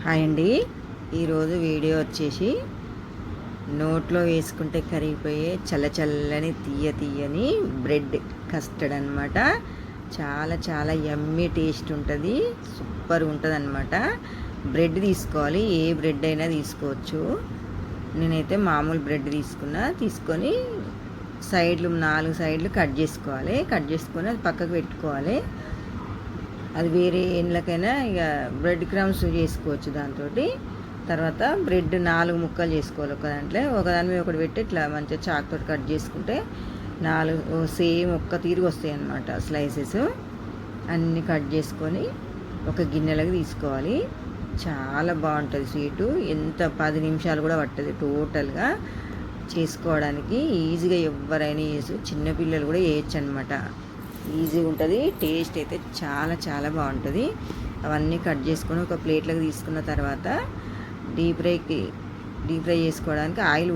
Hi అండి. ఈరోజు video వచ్చేసి నోట్లో వేసుకుంటే కరిగిపోయే చల్లచల్లని తీయని బ్రెడ్ కస్టర్డ్ అనమాట. చాలా చాలా యమ్మీ టేస్ట్ ఉంటుంది, సూపర్ ఉంటుంది అనమాట. బ్రెడ్ తీసుకోవాలి, ఏ బ్రెడ్ అయినా తీసుకోవచ్చు. నేనైతే మామూలు బ్రెడ్ తీసుకొని సైడ్లు 4 సైడ్లు కట్ చేసుకోవాలి. కట్ చేసుకొని అది పక్కకు పెట్టుకోవాలి. అది వేరే ఎండ్లకైనా ఇక బ్రెడ్ క్రమ్స్ చేసుకోవచ్చు దాంతో. తర్వాత బ్రెడ్ 4 ముక్కలు చేసుకోవాలి. ఒకదాని మీద ఒకటి పెట్టి ఇట్లా మంచిగా చాక్తో కట్ చేసుకుంటే 4 సేమ్ ఒక్క తీరుగా వస్తాయి అన్నమాట. స్లైసెస్ అన్నీ కట్ చేసుకొని ఒక గిన్నెలకు తీసుకోవాలి. చాలా బాగుంటుంది స్వీటు. ఎంత 10 నిమిషాలు కూడా పట్టదు టోటల్గా చేసుకోవడానికి. ఈజీగా ఎవరైనా వేసు, చిన్నపిల్లలు కూడా వేయచ్చు అనమాట. ఈజీగా ఉంటుంది. టేస్ట్ అయితే చాలా చాలా బాగుంటుంది. అవన్నీ కట్ చేసుకొని ఒక ప్లేట్లోకి తీసుకున్న తర్వాత డీప్ ఫ్రై చేసుకోవడానికి ఆయిల్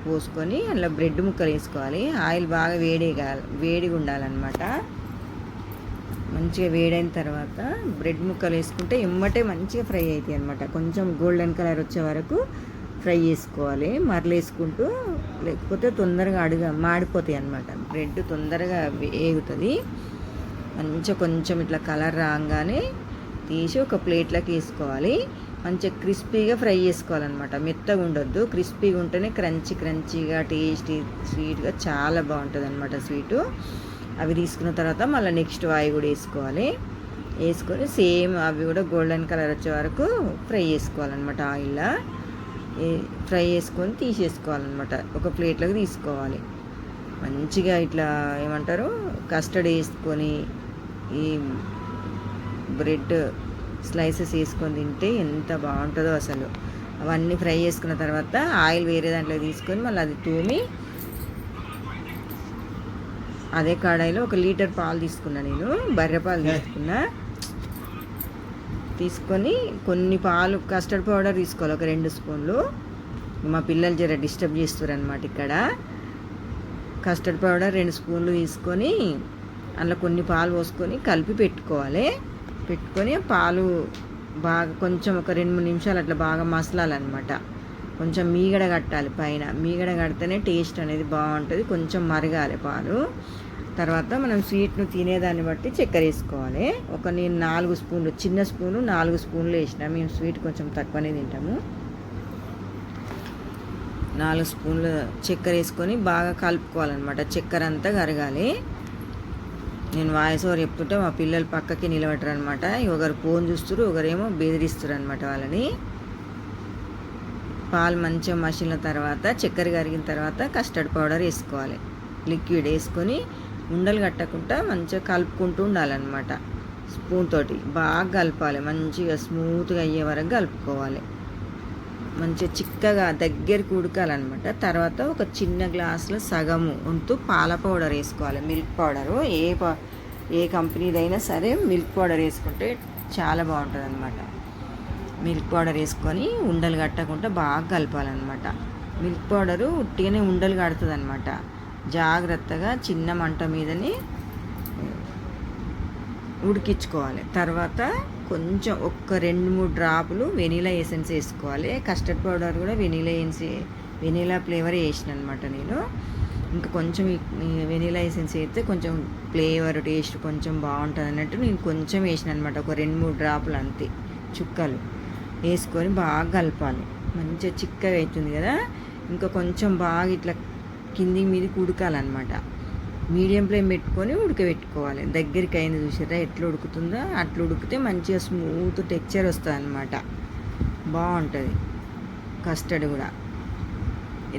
పోసుకొని అందులో బ్రెడ్ ముక్కలు వేసుకోవాలి. ఆయిల్ బాగా వేడిగా ఉండాలన్నమాట. మంచిగా వేడైన తర్వాత బ్రెడ్ ముక్కలు వేసుకుంటే ఎమ్మటే మంచిగా ఫ్రై అవుతాయి అనమాట. కొంచెం గోల్డెన్ కలర్ వచ్చే వరకు ఫ్రై చేసుకోవాలి మరలేసుకుంటూ, లేకపోతే తొందరగా మాడిపోతాయి అన్నమాట. బ్రెడ్ తొందరగా వేగుతుంది. మంచిగా కొంచెం ఇట్లా కలర్ రాగానే తీసి ఒక ప్లేట్లోకి వేసుకోవాలి. మంచిగా క్రిస్పీగా ఫ్రై చేసుకోవాలన్నమాట. మెత్తగా ఉండొద్దు, క్రిస్పీగా ఉంటేనే క్రంచీగా టేస్టీ స్వీట్గా చాలా బాగుంటుంది అనమాట స్వీటు. అవి తీసుకున్న తర్వాత మళ్ళీ నెక్స్ట్ అవి కూడా వేసుకొని సేమ్ అవి కూడా గోల్డెన్ కలర్ వచ్చే వరకు ఫ్రై చేసుకోవాలన్నమాట. ఆయిల్లో ఫ్రై చేసుకొని తీసేసుకోవాలన్నమాట. ఒక ప్లేట్లోకి తీసుకోవాలి. మంచిగా ఇట్లా ఏమంటారు కస్టర్డ్ వేసుకొని ఈ బ్రెడ్ స్లైసెస్ వేసుకొని తింటే ఎంత బాగుంటుందో అసలు. అవన్నీ ఫ్రై చేసుకున్న తర్వాత ఆయిల్ వేరే దాంట్లో తీసుకొని మళ్ళీ అది తూమి అదే కడాయిలో 1 లీటర్ పాలు తీసుకున్నా. నేను బర్రె పాలు తీసుకొని కొన్ని పాలు కస్టర్డ్ పౌడర్ తీసుకోవాలి, ఒక 2 స్పూన్లు. మా పిల్లలు జర డిస్టర్బ్ చేస్తారు అనమాట ఇక్కడ. కస్టర్డ్ పౌడర్ 2 స్పూన్లు తీసుకొని అందులో కొన్ని పాలు పోసుకొని కలిపి పెట్టుకొని పాలు బాగా కొంచెం ఒక 2-3 నిమిషాలు అట్లా బాగా మసలాలన్నమాట. కొంచెం మీగడ కట్టాలి పైన. మీగడ కడితేనే టేస్ట్ అనేది బాగుంటుంది. కొంచెం మరగాలి పాలు. తర్వాత మనం స్వీట్ను తినేదాన్ని బట్టి చక్కెర వేసుకోవాలి. నేను 4 స్పూన్లు, చిన్న స్పూను 4 స్పూన్లు వేసిన. మేము స్వీట్ కొంచెం తక్కువనే తింటాము. 4 స్పూన్ల చక్కెర వేసుకొని బాగా కలుపుకోవాలన్నమాట. చక్కెర అంతా కరగాలి. నేను వాయిస్ ఓవర్ చెప్తుంటే మా పిల్లలు పక్కకి నిలబడరు అనమాట. ఒకరు ఫోన్ చూస్తారు, ఒకరేమో బెదిరిస్తారు అనమాట వాళ్ళని. పాలు మంచిగా మసిలిన తర్వాత చక్కెర కరిగిన తర్వాత కస్టర్డ్ పౌడర్ వేసుకోవాలి. లిక్విడ్ వేసుకొని ఉండలు కట్టకుండా మంచిగా కలుపుకుంటూ ఉండాలన్నమాట. స్పూన్ తోటి బాగా కలపాలి. మంచిగా స్మూత్గా అయ్యే వరకు కలుపుకోవాలి. మంచిగా చిక్కగా దగ్గరికి ఉడకాలన్నమాట. తర్వాత ఒక చిన్న గ్లాసులో సగము వంతు పాల పౌడర్ వేసుకోవాలి. మిల్క్ పౌడరు ఏ కంపెనీదైనా సరే మిల్క్ పౌడర్ వేసుకుంటే చాలా బాగుంటుంది అనమాట. మిల్క్ పౌడర్ వేసుకొని ఉండలు కట్టకుండా బాగా కలపాలన్నమాట. మిల్క్ పౌడరు ఉట్టిగానే ఉండలు కడుతుంది అనమాట. జాగ్రత్తగా చిన్న మంట మీదని ఉడికించుకోవాలి. తర్వాత కొంచెం ఒక 2-3 డ్రాపులు వెనీలా ఎసెన్స్ వేసుకోవాలి. కస్టర్డ్ పౌడర్ కూడా వెనీలా ఫ్లేవర్ వేసిన అనమాట నేను. ఇంకా కొంచెం వెనీలా ఎసెన్స్ వేస్తే కొంచెం ఫ్లేవర్ టేస్ట్ కొంచెం బాగుంటుంది అన్నట్టు నేను కొంచెం వేసిన అనమాట. ఒక 2-3 డ్రాపులు అంతే, చుక్కలు వేసుకొని బాగా కలపాలి. మంచిగా చిక్కగా అవుతుంది కదా. ఇంకా కొంచెం బాగా ఇట్లా కింది మీదకి ఉడకాలన్నమాట. మీడియం ఫ్లేమ్ పెట్టుకొని ఉడకబెట్టుకోవాలి. దగ్గరికి అయింది చూసారా ఎట్లా ఉడుకుతుందో అట్లా ఉడికితే మంచిగా స్మూత్ టెక్స్చర్ వస్తుంది అనమాట. బాగుంటుంది కస్టర్డ్ కూడా.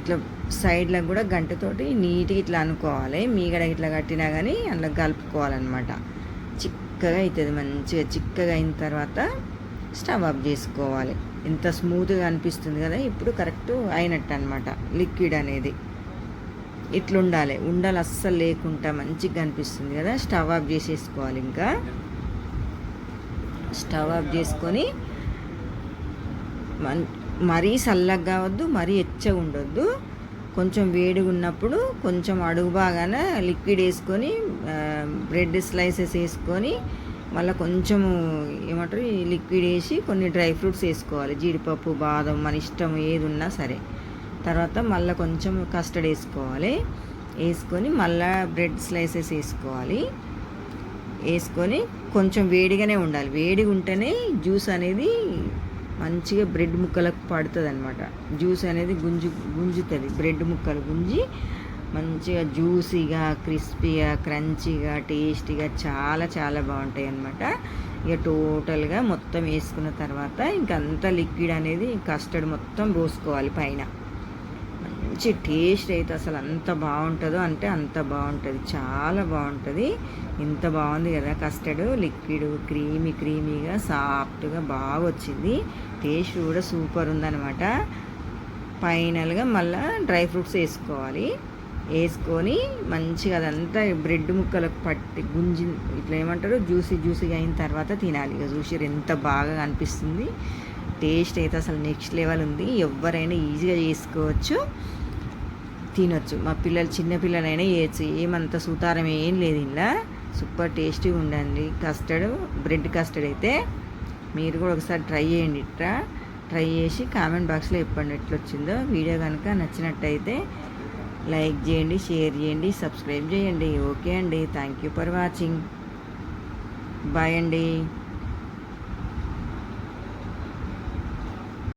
ఇట్లా సైడ్లకు కూడా గంటతోటి నీట్గా ఇట్లా అనుకోవాలి. మీగడ ఇట్లా కట్టినా కానీ అందులో కలుపుకోవాలన్నమాట. చిక్కగా అవుతుంది. మంచిగా చిక్కగా అయిన తర్వాత స్టవ్ ఆఫ్ చేసుకోవాలి. ఎంత స్మూత్గా అనిపిస్తుంది కదా. ఇప్పుడు కరెక్ట్ అయినట్టు అనమాట. లిక్విడ్ అనేది ఇట్లుండాలి. ఉండాలి అస్సలు లేకుండా మంచిగా అనిపిస్తుంది కదా. స్టవ్ ఆఫ్ చేసేసుకోవాలి. ఇంకా స్టవ్ ఆఫ్ చేసుకొని మరీ చల్లగా కావద్దు, మరీ ఎచ్చగా ఉండొద్దు. కొంచెం వేడిగా ఉన్నప్పుడు కొంచెం అడుగు బాగానే లిక్విడ్ వేసుకొని బ్రెడ్ స్లైసెస్ వేసుకొని మళ్ళీ కొంచెము ఏమంటారు ఈ లిక్విడ్ వేసి కొన్ని డ్రై ఫ్రూట్స్ వేసుకోవాలి, జీడిపప్పు, బాదం, మన ఇష్టం ఏది ఉన్నా సరే. తర్వాత మళ్ళీ కొంచెం కస్టర్డ్ వేసుకోవాలి. వేసుకొని మళ్ళీ బ్రెడ్ స్లైసెస్ వేసుకోవాలి. వేసుకొని కొంచెం వేడిగానే ఉండాలి, వేడిగా ఉంటేనే జ్యూస్ అనేది మంచిగా బ్రెడ్ ముక్కలకు పడుతుంది అనమాట. జ్యూస్ అనేది గుంజుతుంది, బ్రెడ్ ముక్కలు గుంజి మంచిగా జ్యూసీగా, క్రిస్పీగా, క్రంచీగా, టేస్టీగా చాలా చాలా బాగుంటాయి అన్నమాట. ఇక టోటల్గా మొత్తం వేసుకున్న తర్వాత ఇంకంతా లిక్విడ్ అనేది కస్టర్డ్ మొత్తం పోసుకోవాలి పైన. మంచి టేస్ట్ అయితే అసలు అంత బాగుంటుందో అంటే అంత బాగుంటుంది, చాలా బాగుంటుంది. ఇంత బాగుంది కదా కస్టర్డ్, లిక్విడ్ క్రీమీగా సాఫ్ట్గా బాగా వచ్చింది. టేస్ట్ కూడా సూపర్ ఉందన్నమాట. ఫైనల్గా మళ్ళీ డ్రై ఫ్రూట్స్ వేసుకోవాలి. వేసుకొని మంచిగా అదంతా బ్రెడ్ ముక్కలకు పట్టి గుంజి ఇట్లా ఏమంటారు జ్యూసీగా అయిన తర్వాత తినాలి. ఇక చూసారు ఎంత బాగా అనిపిస్తుంది. టేస్ట్ అయితే అసలు నెక్స్ట్ లెవెల్ ఉంది. ఎవరైనా ఈజీగా చేసుకోవచ్చు, తినొచ్చు. మా పిల్లలు చిన్న పిల్లలైనా చేయొచ్చు, ఏమంత సుతారం ఏం లేదు. ఇలా సూపర్ టేస్టీగా ఉండండి కస్టర్డ్, బ్రెడ్ కస్టర్డ్ అయితే. మీరు కూడా ఒకసారి ట్రై చేయండి. ట్రై చేసి కామెంట్ బాక్స్లో చెప్పండి ఎట్లా వచ్చిందో. వీడియో కనుక నచ్చినట్టయితే లైక్ చేయండి, షేర్ చేయండి, సబ్స్క్రైబ్ చేయండి. ఓకే అండి, thank you for watching. Bye అండి.